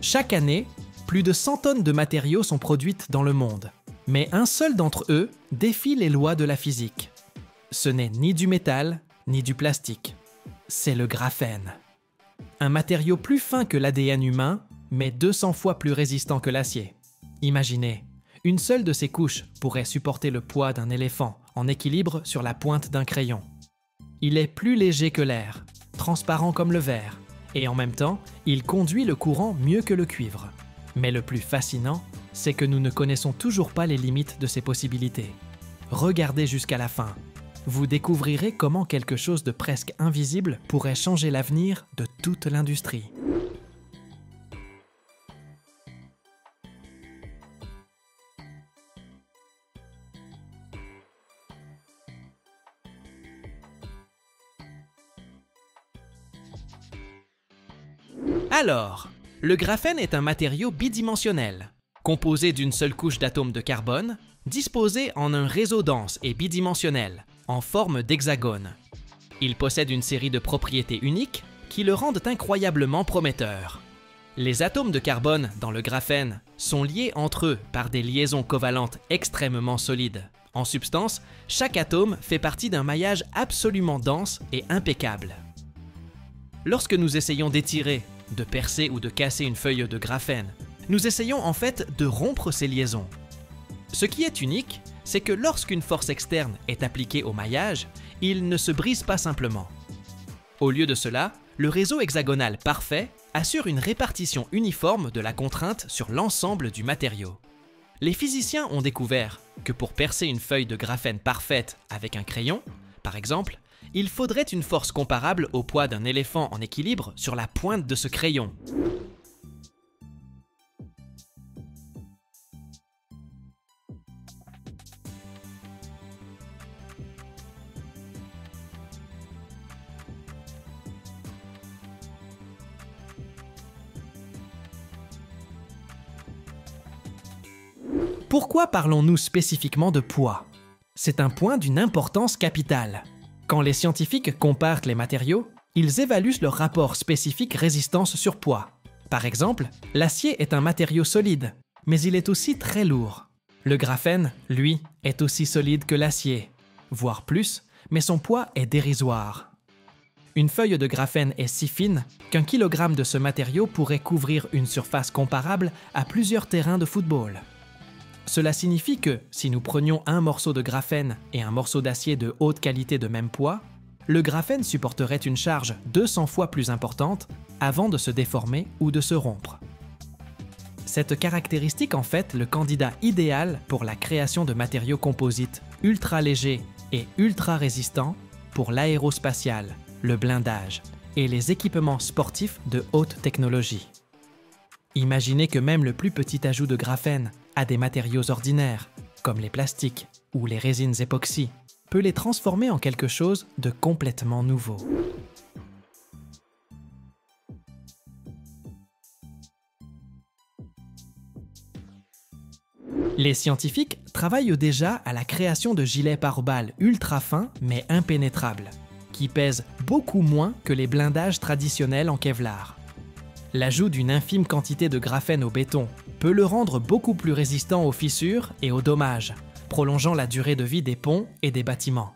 Chaque année, plus de 100 tonnes de matériaux sont produites dans le monde, mais un seul d'entre eux défie les lois de la physique. Ce n'est ni du métal, ni du plastique. C'est le graphène. Un matériau plus fin que l'ADN humain, mais 200 fois plus résistant que l'acier. Imaginez, une seule de ces couches pourrait supporter le poids d'un éléphant en équilibre sur la pointe d'un crayon. Il est plus léger que l'air, transparent comme le verre, et en même temps, il conduit le courant mieux que le cuivre. Mais le plus fascinant, c'est que nous ne connaissons toujours pas les limites de ces possibilités. Regardez jusqu'à la fin. Vous découvrirez comment quelque chose de presque invisible pourrait changer l'avenir de toute l'industrie. Alors, le graphène est un matériau bidimensionnel, composé d'une seule couche d'atomes de carbone, disposé en un réseau dense et bidimensionnel, en forme d'hexagone. Il possède une série de propriétés uniques qui le rendent incroyablement prometteur. Les atomes de carbone dans le graphène sont liés entre eux par des liaisons covalentes extrêmement solides. En substance, chaque atome fait partie d'un maillage absolument dense et impeccable. Lorsque nous essayons d'étirer, de percer ou de casser une feuille de graphène, nous essayons en fait de rompre ces liaisons. Ce qui est unique, c'est que lorsqu'une force externe est appliquée au maillage, il ne se brise pas simplement. Au lieu de cela, le réseau hexagonal parfait assure une répartition uniforme de la contrainte sur l'ensemble du matériau. Les physiciens ont découvert que pour percer une feuille de graphène parfaite avec un crayon, par exemple, il faudrait une force comparable au poids d'un éléphant en équilibre sur la pointe de ce crayon. Pourquoi parlons-nous spécifiquement de poids? C'est un point d'une importance capitale. Quand les scientifiques comparent les matériaux, ils évaluent leur rapport spécifique résistance sur poids. Par exemple, l'acier est un matériau solide, mais il est aussi très lourd. Le graphène, lui, est aussi solide que l'acier, voire plus, mais son poids est dérisoire. Une feuille de graphène est si fine qu'un kilogramme de ce matériau pourrait couvrir une surface comparable à plusieurs terrains de football. Cela signifie que, si nous prenions un morceau de graphène et un morceau d'acier de haute qualité de même poids, le graphène supporterait une charge 200 fois plus importante avant de se déformer ou de se rompre. Cette caractéristique en fait le candidat idéal pour la création de matériaux composites ultra légers et ultra résistants pour l'aérospatiale, le blindage et les équipements sportifs de haute technologie. Imaginez que même le plus petit ajout de graphène à des matériaux ordinaires, comme les plastiques ou les résines époxy, peut les transformer en quelque chose de complètement nouveau. Les scientifiques travaillent déjà à la création de gilets pare-balles ultra fins mais impénétrables, qui pèsent beaucoup moins que les blindages traditionnels en Kevlar. L'ajout d'une infime quantité de graphène au béton peut le rendre beaucoup plus résistant aux fissures et aux dommages, prolongeant la durée de vie des ponts et des bâtiments.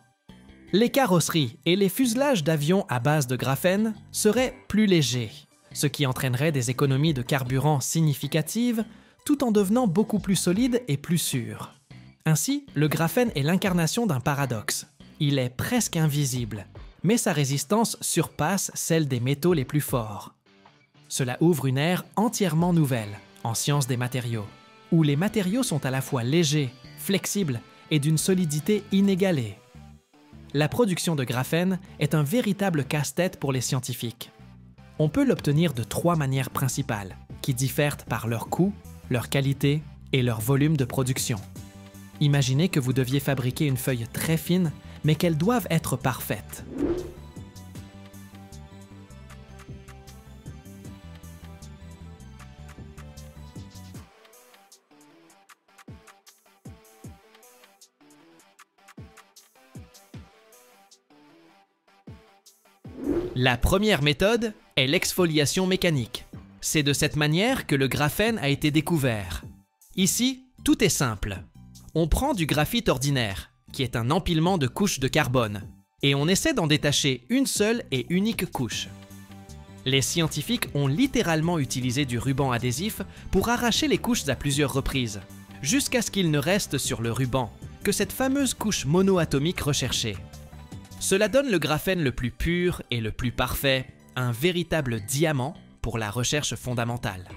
Les carrosseries et les fuselages d'avions à base de graphène seraient plus légers, ce qui entraînerait des économies de carburant significatives tout en devenant beaucoup plus solides et plus sûrs. Ainsi, le graphène est l'incarnation d'un paradoxe. Il est presque invisible, mais sa résistance surpasse celle des métaux les plus forts. Cela ouvre une ère entièrement nouvelle en sciences des matériaux, où les matériaux sont à la fois légers, flexibles et d'une solidité inégalée. La production de graphène est un véritable casse-tête pour les scientifiques. On peut l'obtenir de 3 manières principales, qui diffèrent par leur coût, leur qualité et leur volume de production. Imaginez que vous deviez fabriquer une feuille très fine, mais qu'elle doive être parfaite. La première méthode est l'exfoliation mécanique. C'est de cette manière que le graphène a été découvert. Ici, tout est simple. On prend du graphite ordinaire, qui est un empilement de couches de carbone, et on essaie d'en détacher une seule et unique couche. Les scientifiques ont littéralement utilisé du ruban adhésif pour arracher les couches à plusieurs reprises, jusqu'à ce qu'il ne reste sur le ruban que cette fameuse couche monoatomique recherchée. Cela donne le graphène le plus pur et le plus parfait, un véritable diamant pour la recherche fondamentale.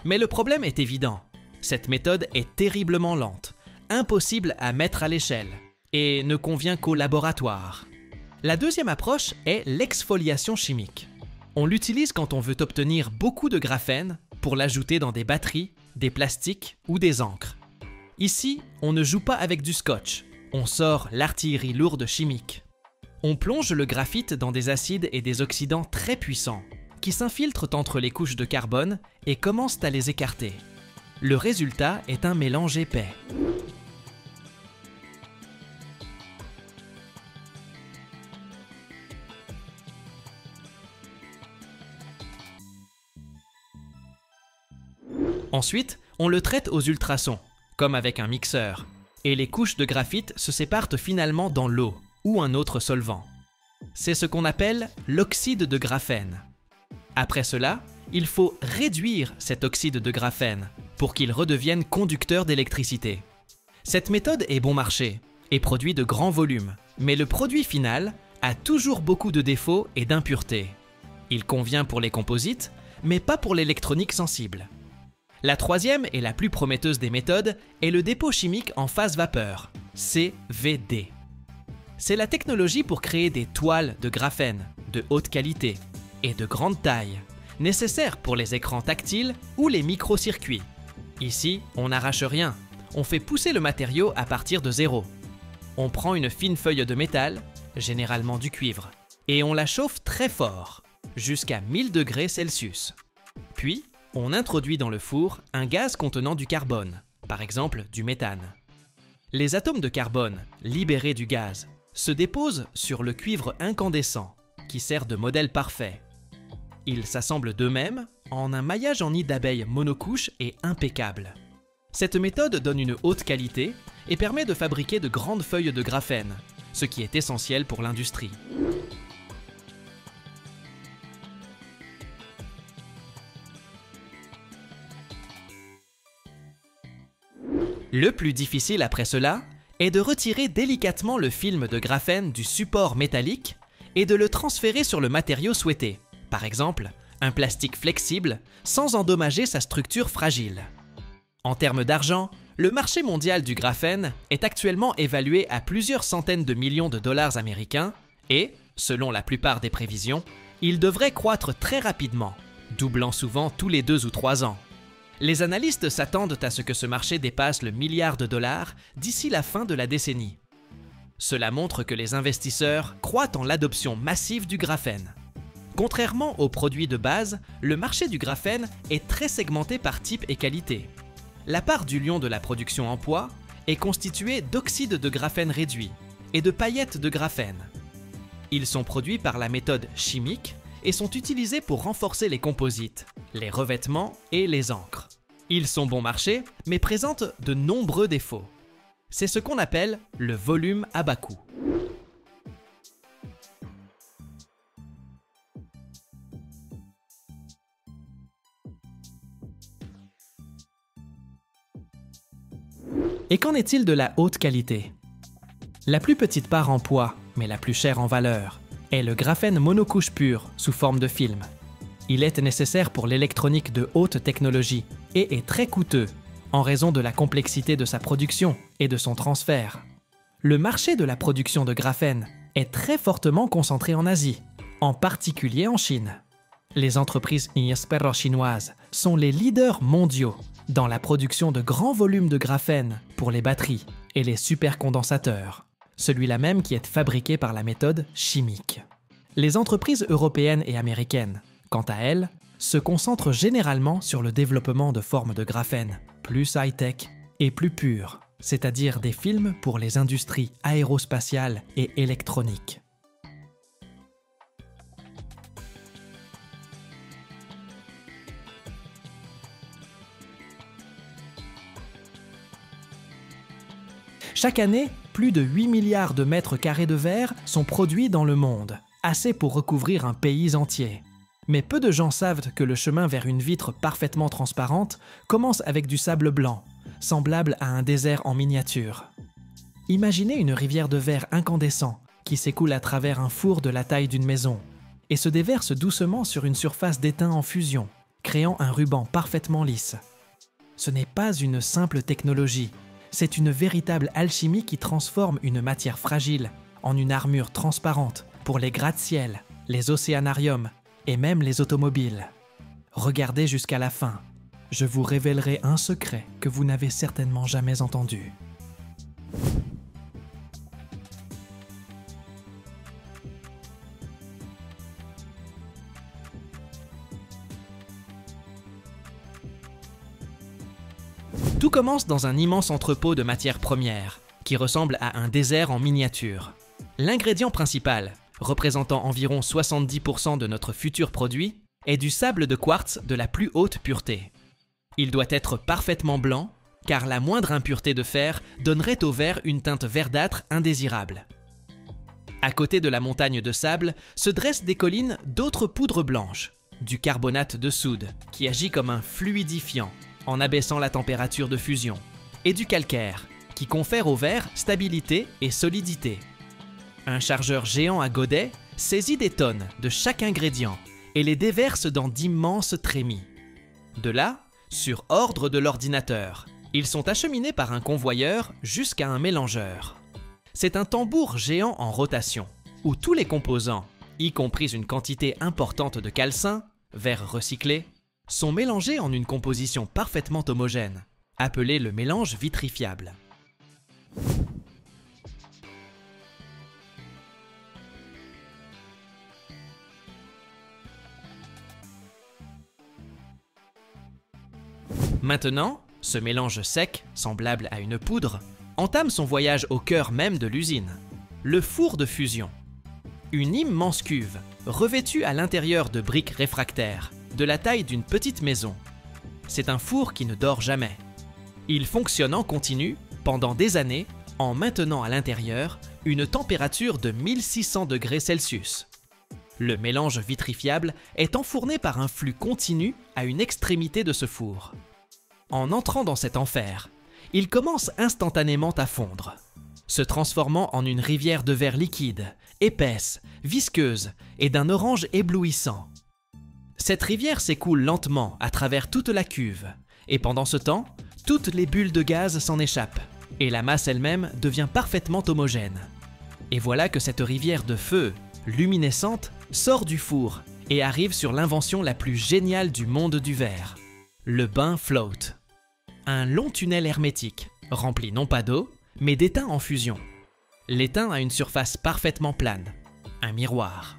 Mais le problème est évident, cette méthode est terriblement lente, impossible à mettre à l'échelle, et ne convient qu'au laboratoire. La deuxième approche est l'exfoliation chimique. On l'utilise quand on veut obtenir beaucoup de graphène pour l'ajouter dans des batteries, des plastiques ou des encres. Ici, on ne joue pas avec du scotch, on sort l'artillerie lourde chimique. On plonge le graphite dans des acides et des oxydants très puissants, qui s'infiltrent entre les couches de carbone et commencent à les écarter. Le résultat est un mélange épais. Ensuite, on le traite aux ultrasons, comme avec un mixeur, et les couches de graphite se séparent finalement dans l'eau ou un autre solvant. C'est ce qu'on appelle l'oxyde de graphène. Après cela, il faut réduire cet oxyde de graphène pour qu'il redevienne conducteur d'électricité. Cette méthode est bon marché et produit de grands volumes, mais le produit final a toujours beaucoup de défauts et d'impuretés. Il convient pour les composites, mais pas pour l'électronique sensible. La troisième et la plus prometteuse des méthodes est le dépôt chimique en phase vapeur, CVD. C'est la technologie pour créer des toiles de graphène de haute qualité et de grande taille, nécessaires pour les écrans tactiles ou les microcircuits. Ici, on n'arrache rien, on fait pousser le matériau à partir de zéro. On prend une fine feuille de métal, généralement du cuivre, et on la chauffe très fort, jusqu'à 1000 degrés Celsius. Puis, on introduit dans le four un gaz contenant du carbone, par exemple du méthane. Les atomes de carbone, libérés du gaz, se déposent sur le cuivre incandescent, qui sert de modèle parfait. Ils s'assemblent d'eux-mêmes en un maillage en nid d'abeilles monocouche et impeccable. Cette méthode donne une haute qualité et permet de fabriquer de grandes feuilles de graphène, ce qui est essentiel pour l'industrie. Le plus difficile après cela est de retirer délicatement le film de graphène du support métallique et de le transférer sur le matériau souhaité, par exemple un plastique flexible sans endommager sa structure fragile. En termes d'argent, le marché mondial du graphène est actuellement évalué à plusieurs centaines de millions de dollars américains et, selon la plupart des prévisions, il devrait croître très rapidement, doublant souvent tous les 2 ou 3 ans. Les analystes s'attendent à ce que ce marché dépasse le milliard de dollars d'ici la fin de la décennie. Cela montre que les investisseurs croient en l'adoption massive du graphène. Contrairement aux produits de base, le marché du graphène est très segmenté par type et qualité. La part du lion de la production en poids est constituée d'oxyde de graphène réduit et de paillettes de graphène. Ils sont produits par la méthode chimique et sont utilisés pour renforcer les composites, les revêtements et les encres. Ils sont bon marché, mais présentent de nombreux défauts. C'est ce qu'on appelle le volume à bas coût. Et qu'en est-il de la haute qualité? La plus petite part en poids, mais la plus chère en valeur, est le graphène monocouche pur sous forme de film. Il est nécessaire pour l'électronique de haute technologie et est très coûteux en raison de la complexité de sa production et de son transfert. Le marché de la production de graphène est très fortement concentré en Asie, en particulier en Chine. Les entreprises Niespero chinoises sont les leaders mondiaux dans la production de grands volumes de graphène pour les batteries et les supercondensateurs, celui-là même qui est fabriqué par la méthode chimique. Les entreprises européennes et américaines, quant à elles, se concentrent généralement sur le développement de formes de graphène plus high-tech et plus pures, c'est-à-dire des films pour les industries aérospatiales et électroniques. Chaque année, plus de 8 milliards de mètres carrés de verre sont produits dans le monde, assez pour recouvrir un pays entier. Mais peu de gens savent que le chemin vers une vitre parfaitement transparente commence avec du sable blanc, semblable à un désert en miniature. Imaginez une rivière de verre incandescent qui s'écoule à travers un four de la taille d'une maison et se déverse doucement sur une surface d'étain en fusion, créant un ruban parfaitement lisse. Ce n'est pas une simple technologie, c'est une véritable alchimie qui transforme une matière fragile en une armure transparente pour les gratte-ciel, les océanariums et même les automobiles. Regardez jusqu'à la fin. Je vous révélerai un secret que vous n'avez certainement jamais entendu. Tout commence dans un immense entrepôt de matières premières, qui ressemble à un désert en miniature. L'ingrédient principal, représentant environ 70% de notre futur produit, est du sable de quartz de la plus haute pureté. Il doit être parfaitement blanc, car la moindre impureté de fer donnerait au verre une teinte verdâtre indésirable. À côté de la montagne de sable se dressent des collines d'autres poudres blanches, du carbonate de soude, qui agit comme un fluidifiant, en abaissant la température de fusion, et du calcaire, qui confère au verre stabilité et solidité. Un chargeur géant à godet saisit des tonnes de chaque ingrédient et les déverse dans d'immenses trémies. De là, sur ordre de l'ordinateur, ils sont acheminés par un convoyeur jusqu'à un mélangeur. C'est un tambour géant en rotation, où tous les composants, y compris une quantité importante de calcin, verre recyclé, sont mélangés en une composition parfaitement homogène, appelée le mélange vitrifiable. Maintenant, ce mélange sec, semblable à une poudre, entame son voyage au cœur même de l'usine, le four de fusion. Une immense cuve, revêtue à l'intérieur de briques réfractaires, de la taille d'une petite maison. C'est un four qui ne dort jamais. Il fonctionne en continu pendant des années en maintenant à l'intérieur une température de 1600 degrés Celsius. Le mélange vitrifiable est enfourné par un flux continu à une extrémité de ce four. En entrant dans cet enfer, il commence instantanément à fondre, se transformant en une rivière de verre liquide, épaisse, visqueuse et d'un orange éblouissant. Cette rivière s'écoule lentement à travers toute la cuve, et pendant ce temps, toutes les bulles de gaz s'en échappent, et la masse elle-même devient parfaitement homogène. Et voilà que cette rivière de feu, luminescente, sort du four et arrive sur l'invention la plus géniale du monde du verre, le bain float. Un long tunnel hermétique, rempli non pas d'eau, mais d'étain en fusion. L'étain a une surface parfaitement plane, un miroir.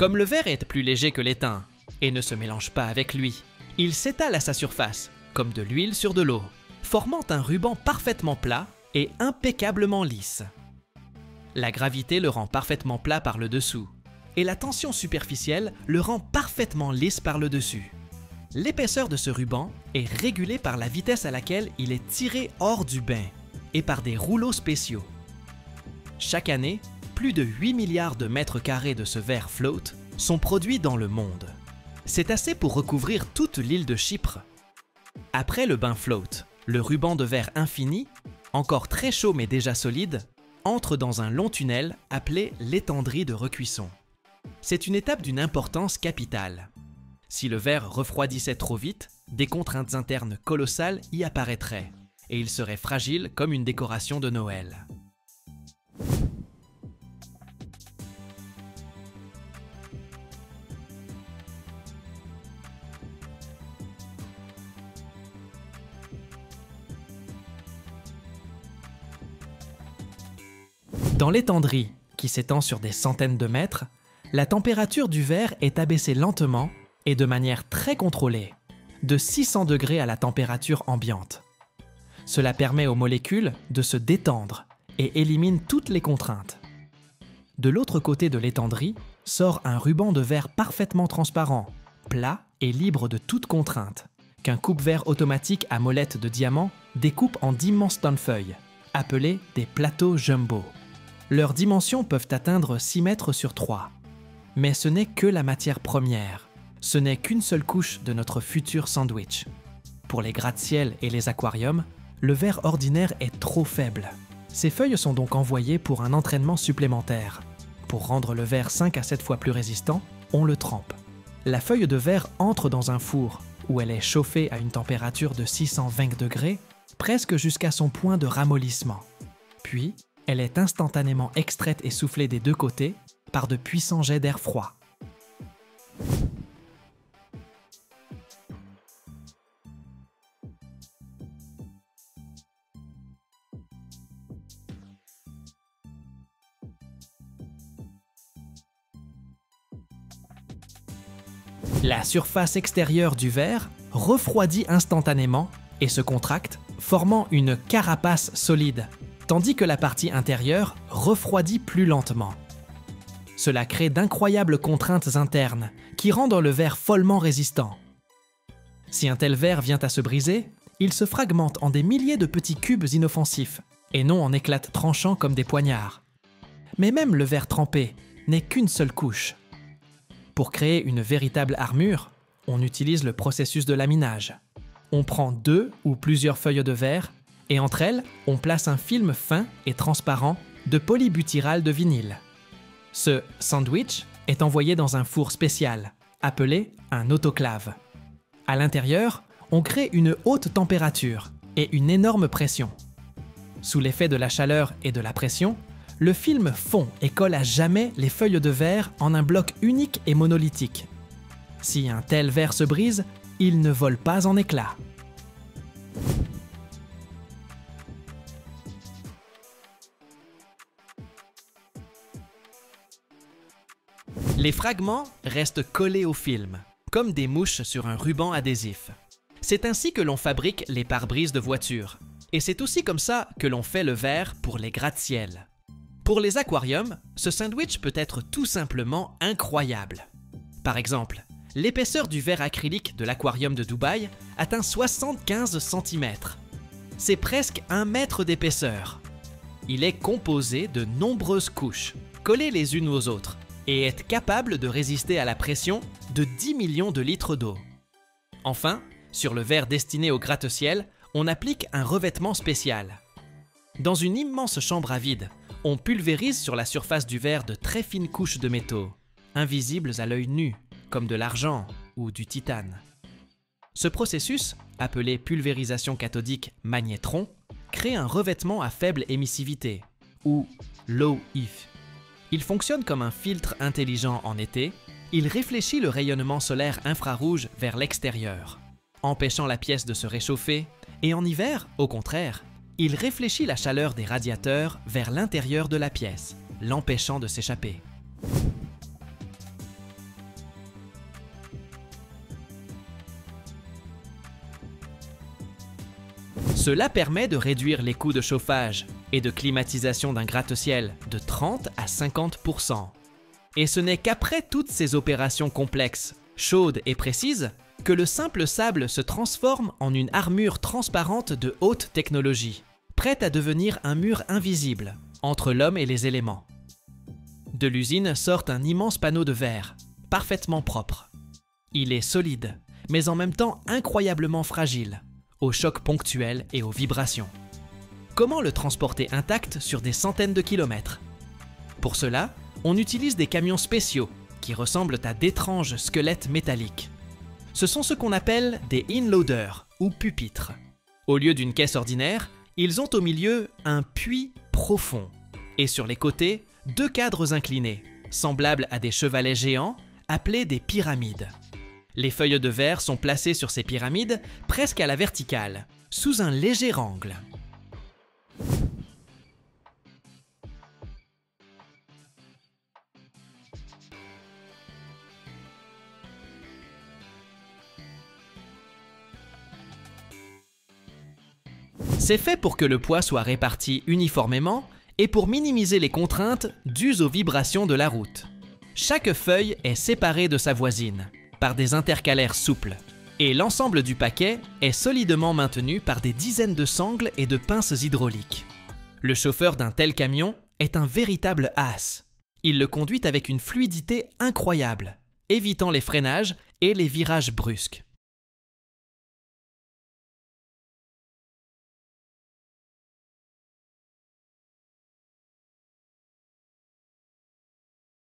Comme le verre est plus léger que l'étain et ne se mélange pas avec lui, il s'étale à sa surface, comme de l'huile sur de l'eau, formant un ruban parfaitement plat et impeccablement lisse. La gravité le rend parfaitement plat par le dessous, et la tension superficielle le rend parfaitement lisse par le dessus. L'épaisseur de ce ruban est régulée par la vitesse à laquelle il est tiré hors du bain et par des rouleaux spéciaux. Chaque année, plus de 8 milliards de mètres carrés de ce verre float sont produits dans le monde. C'est assez pour recouvrir toute l'île de Chypre. Après le bain float, le ruban de verre infini, encore très chaud mais déjà solide, entre dans un long tunnel appelé l'étendrie de recuisson. C'est une étape d'une importance capitale. Si le verre refroidissait trop vite, des contraintes internes colossales y apparaîtraient, et il serait fragile comme une décoration de Noël. Dans l'étendrie, qui s'étend sur des centaines de mètres, la température du verre est abaissée lentement et de manière très contrôlée, de 600 degrés à la température ambiante. Cela permet aux molécules de se détendre et élimine toutes les contraintes. De l'autre côté de l'étendrie sort un ruban de verre parfaitement transparent, plat et libre de toute contrainte, qu'un coupe-verre automatique à molette de diamant découpe en d'immenses tonnes feuilles, appelées des plateaux jumbo. Leurs dimensions peuvent atteindre 6 mètres sur 3. Mais ce n'est que la matière première. Ce n'est qu'une seule couche de notre futur sandwich. Pour les gratte-ciel et les aquariums, le verre ordinaire est trop faible. Ces feuilles sont donc envoyées pour un entraînement supplémentaire. Pour rendre le verre 5 à 7 fois plus résistant, on le trempe. La feuille de verre entre dans un four où elle est chauffée à une température de 620 degrés, presque jusqu'à son point de ramollissement. Puis, elle est instantanément extraite et soufflée des deux côtés par de puissants jets d'air froid. La surface extérieure du verre refroidit instantanément et se contracte, formant une carapace solide, tandis que la partie intérieure refroidit plus lentement. Cela crée d'incroyables contraintes internes qui rendent le verre follement résistant. Si un tel verre vient à se briser, il se fragmente en des milliers de petits cubes inoffensifs, et non en éclats tranchants comme des poignards. Mais même le verre trempé n'est qu'une seule couche. Pour créer une véritable armure, on utilise le processus de laminage. On prend 2 ou plusieurs feuilles de verre et entre elles, on place un film fin et transparent de polybutyrate de vinyle. Ce sandwich est envoyé dans un four spécial, appelé un autoclave. À l'intérieur, on crée une haute température et une énorme pression. Sous l'effet de la chaleur et de la pression, le film fond et colle à jamais les feuilles de verre en un bloc unique et monolithique. Si un tel verre se brise, il ne vole pas en éclats. Les fragments restent collés au film, comme des mouches sur un ruban adhésif. C'est ainsi que l'on fabrique les pare-brises de voitures. Et c'est aussi comme ça que l'on fait le verre pour les gratte-ciel. Pour les aquariums, ce sandwich peut être tout simplement incroyable. Par exemple, l'épaisseur du verre acrylique de l'aquarium de Dubaï atteint 75 cm. C'est presque 1 mètre d'épaisseur. Il est composé de nombreuses couches, collées les unes aux autres, et est capable de résister à la pression de 10 millions de litres d'eau. Enfin, sur le verre destiné au gratte-ciel, on applique un revêtement spécial. Dans une immense chambre à vide, on pulvérise sur la surface du verre de très fines couches de métaux, invisibles à l'œil nu, comme de l'argent ou du titane. Ce processus, appelé pulvérisation cathodique magnétron, crée un revêtement à faible émissivité, ou low EF. Il fonctionne comme un filtre intelligent en été, il réfléchit le rayonnement solaire infrarouge vers l'extérieur, empêchant la pièce de se réchauffer, et en hiver, au contraire, il réfléchit la chaleur des radiateurs vers l'intérieur de la pièce, l'empêchant de s'échapper. Cela permet de réduire les coûts de chauffage et de climatisation d'un gratte-ciel de 30 à 50%. Et ce n'est qu'après toutes ces opérations complexes, chaudes et précises, que le simple sable se transforme en une armure transparente de haute technologie, prête à devenir un mur invisible entre l'homme et les éléments. De l'usine sort un immense panneau de verre, parfaitement propre. Il est solide, mais en même temps incroyablement fragile, aux chocs ponctuels et aux vibrations. Comment le transporter intact sur des centaines de kilomètres? Pour cela, on utilise des camions spéciaux qui ressemblent à d'étranges squelettes métalliques. Ce sont ce qu'on appelle des inloaders ou pupitres. Au lieu d'une caisse ordinaire, ils ont au milieu un puits profond et sur les côtés, 2 cadres inclinés, semblables à des chevalets géants appelés des pyramides. Les feuilles de verre sont placées sur ces pyramides presque à la verticale, sous un léger angle. C'est fait pour que le poids soit réparti uniformément et pour minimiser les contraintes dues aux vibrations de la route. Chaque feuille est séparée de sa voisine par des intercalaires souples Et l'ensemble du paquet est solidement maintenu par des dizaines de sangles et de pinces hydrauliques. Le chauffeur d'un tel camion est un véritable as. Il le conduit avec une fluidité incroyable, évitant les freinages et les virages brusques.